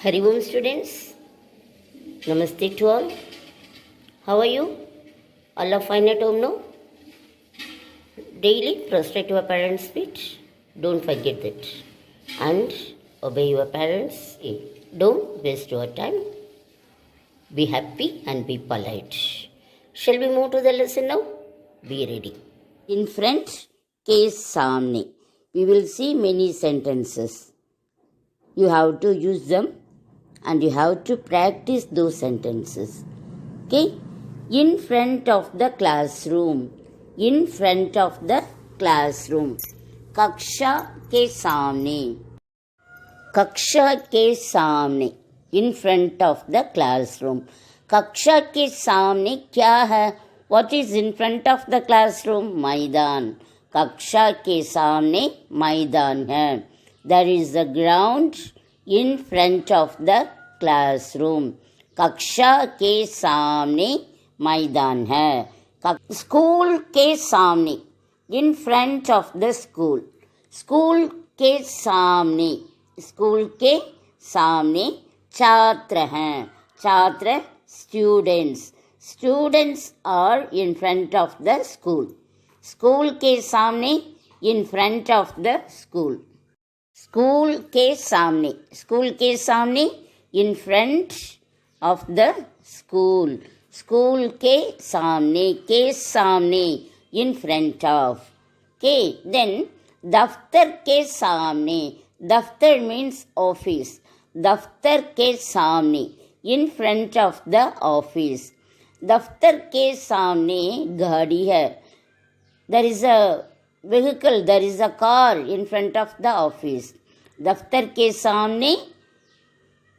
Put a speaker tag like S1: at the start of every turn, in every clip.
S1: Hari Om students, Namaste to all. How are you? All are fine at home now? Daily prostrate your parents' feet. Don't forget that. And obey your parents. Don't waste your time. Be happy and be polite. Shall we move to the lesson now? Be ready. In front के सामने. We will see many sentences. You have to use them and you have to practice those sentences. Okay? In front of the classroom. In front of the classroom. कक्षा के सामने. कक्षा के सामने. In front of the classroom. कक्षा के सामने क्या है? What is in front of the classroom? मैदान. कक्षा के सामने मैदान है. There is a ground in front of the classroom. कक्षा के सामने मैदान है. स्कूल के सामने. In front of the school. School के सामने. स्कूल के सामने छात्र हैं. छात्र students. Students are in front of the school. School के सामने in front of the school. School के सामने. स्कूल के सामने in front of the school. School के सामने in front of. Okay, then दफ्तर के सामने. दफ्तर means office. दफ्तर के सामने in front of the office. दफ्तर के सामने गाड़ी है. There is a vehicle, there is a car in front of the office. दफ्तर के सामने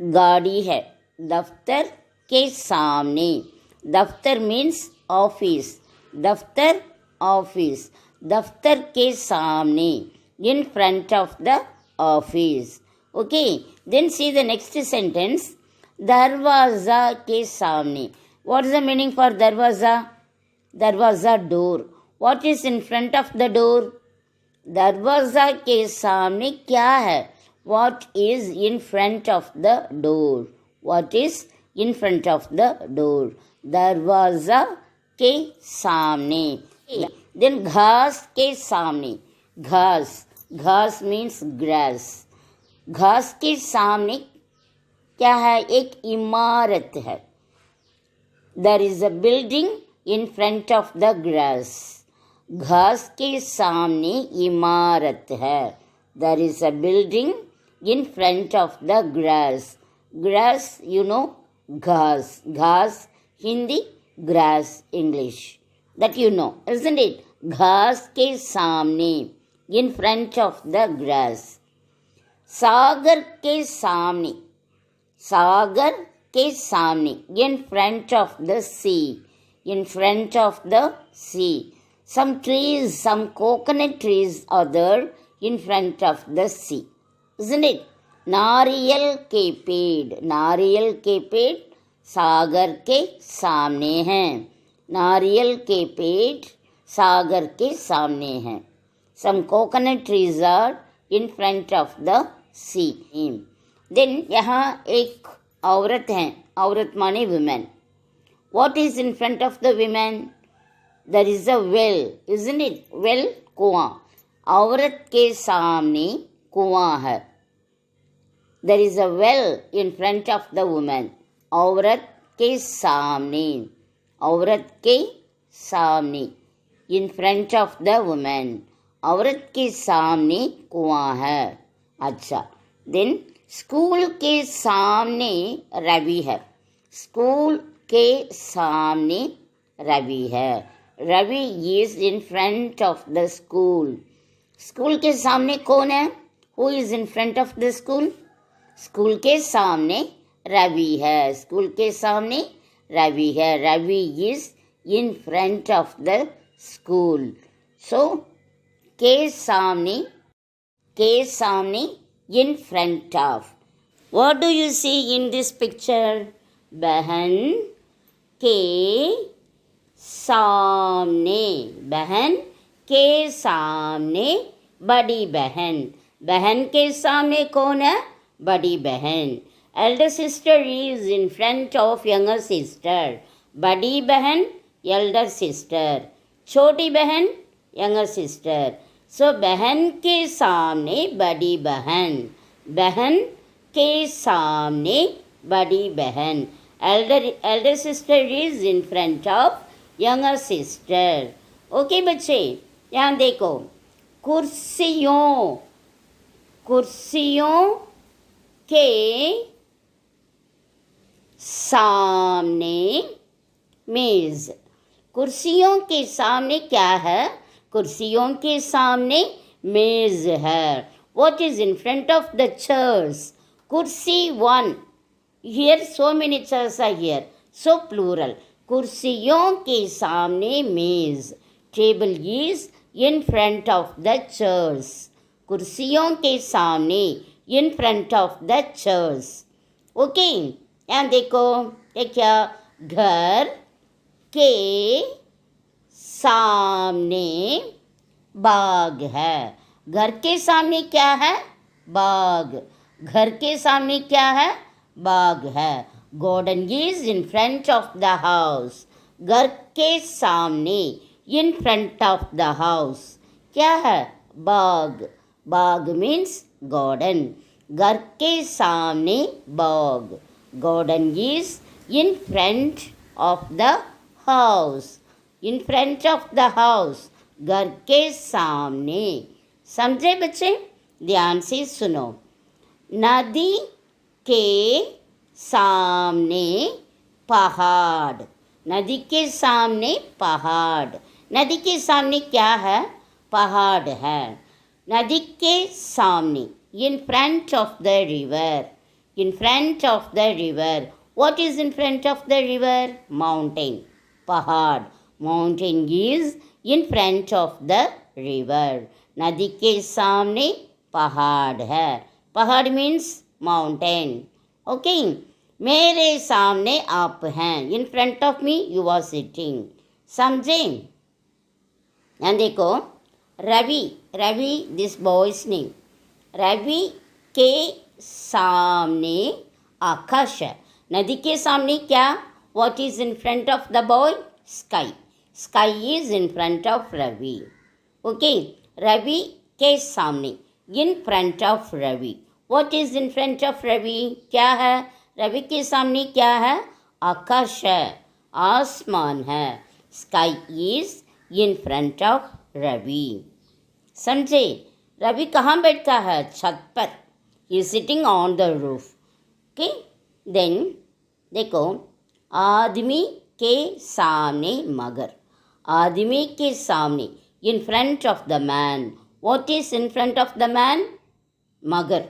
S1: गाड़ी है. दफ्तर के सामने. दफ्तर means office. दफ्तर office. दफ्तर के सामने in front of the office. Okay, then see the next sentence. दरवाजा के सामने. What is the meaning for दरवाजा? दरवाजा door. What is in front of the door? दरवाजा के सामने क्या है? What is in front of the door? What is in front of the door? दरवाजा के सामने. Then घास के सामने. घास. घास means grass. घास के सामने क्या है? एक इमारत है. There is a building in front of the grass. घास के सामने इमारत है. There is a building in front of the grass. Grass, you know, घास. घास Hindi, grass English. That you know, isn't it? घास के सामने in front of the grass. सागर के सामने. सागर के सामने in front of the sea. In front of the sea. Some trees, some coconut trees are there in front of the sea. Isn't it? नारियल के पेड़. नारियल के पेड़ सागर के सामने हैं. नारियल के पेड़ सागर के सामने हैं. Some coconut trees are in front of the sea. Then यहाँ एक औरत है. औरत माने women. What is in front of the women? There is a well, isn't it? Well, कुआं. औरत के सामने कुआं है. There is a well in front of the woman. औरत के सामने. औरत के सामने in front of the woman. औरत के सामने कुआं है. अच्छा. Then स्कूल के सामने रवि है. स्कूल के सामने रवि है. Ravi is in front of the school. School के सामने कौन है? Who is in front of the school? School के सामने रवि है. स्कूल के सामने रवि है. Ravi is in front of the school. So, के सामने in front of. What do you see in this picture? बहन के सामने. बहन के सामने बड़ी बहन. बहन के सामने कौन है? बड़ी बहन. Elder sister is in front of younger sister. बड़ी बहन elder sister. छोटी बहन younger sister. So बहन के सामने बड़ी बहन. बहन के सामने बड़ी बहन. Elder sister is in front of younger sister. Okay बच्चे, यहाँ देखो, कुर्सियों, कुर्सियों के सामने मेज. कुर्सियों के सामने क्या है? कुर्सियों के सामने मेज है. What is in front of the chairs? कुर्सी one. Here so many chairs are here. So plural. कुर्सियों के सामने मेज. Table is in front of the chairs. कुर्सियों के सामने in front of the chairs. Okay, यहाँ देखो, ये क्या? घर के सामने बाग है. घर के सामने क्या है? बाग. घर के सामने क्या है? बाग है. Garden is in front of the house. घर के सामने in front of the house क्या है? बाग. बाग means garden. घर के सामने बाग. Garden is in front of the house. In front of the house. घर के सामने. समझे बच्चे? ध्यान से सुनो. नदी के सामने पहाड़. नदी के सामने पहाड़. नदी के सामने क्या है? पहाड़ है. नदी के सामने in front of the river. In front of the river. What is in front of the river? Mountain. पहाड़. Mountain is in front of the river. नदी के सामने पहाड़ है. पहाड़ means mountain. Okay. मेरे सामने आप हैं. In front of me you are sitting. समझे? यहाँ देखो, Ravi. Ravi this boy's name. Ravi के सामने आकाश है. नदी के सामने क्या? What is in front of the boy? Sky. Sky is in front of Ravi. Okay. Ravi के सामने in front of Ravi. What is in front of Ravi? क्या है? रवि के सामने क्या है? आकाश है. आसमान है. Sky is in front of Ravi. समझे? रवि कहाँ बैठता है? छत पर. He is sitting on the roof. Okay. Then देखो, आदमी के सामने मगर. आदमी के सामने in front of the man. What is in front of the man? मगर.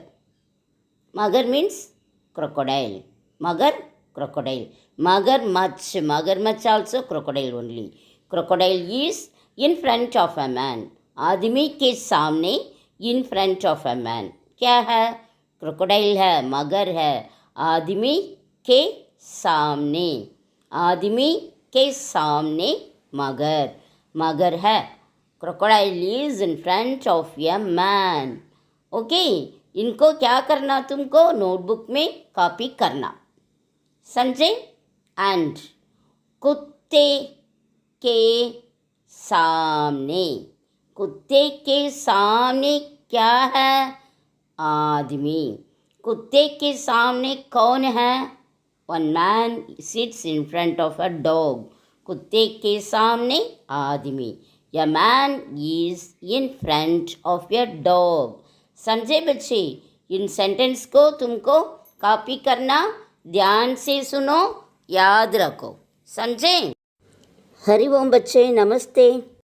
S1: मगर means crocodile. मगर crocodile. मगरमच्छ. मगरमच्छ also crocodile only. Crocodile is in front of a man. आदमी के सामने in front of a man. क्या है? crocodile है, मगर है. आदमी के सामने. आदमी के सामने मगर. मगर है. crocodile is in front of a man. Okay. इनको क्या करना? तुमको नोटबुक में कॉपी करना. समझे? एंड कुत्ते के सामने. कुत्ते के सामने क्या है? आदमी. कुत्ते के सामने कौन है? One man sits in front of a dog. कुत्ते के सामने आदमी. या man is in front of a dog. समझे बच्चे? इन सेंटेंस को तुमको कॉपी करना. ध्यान से सुनो, याद रखो. समझे? हरि ओम बच्चे, नमस्ते.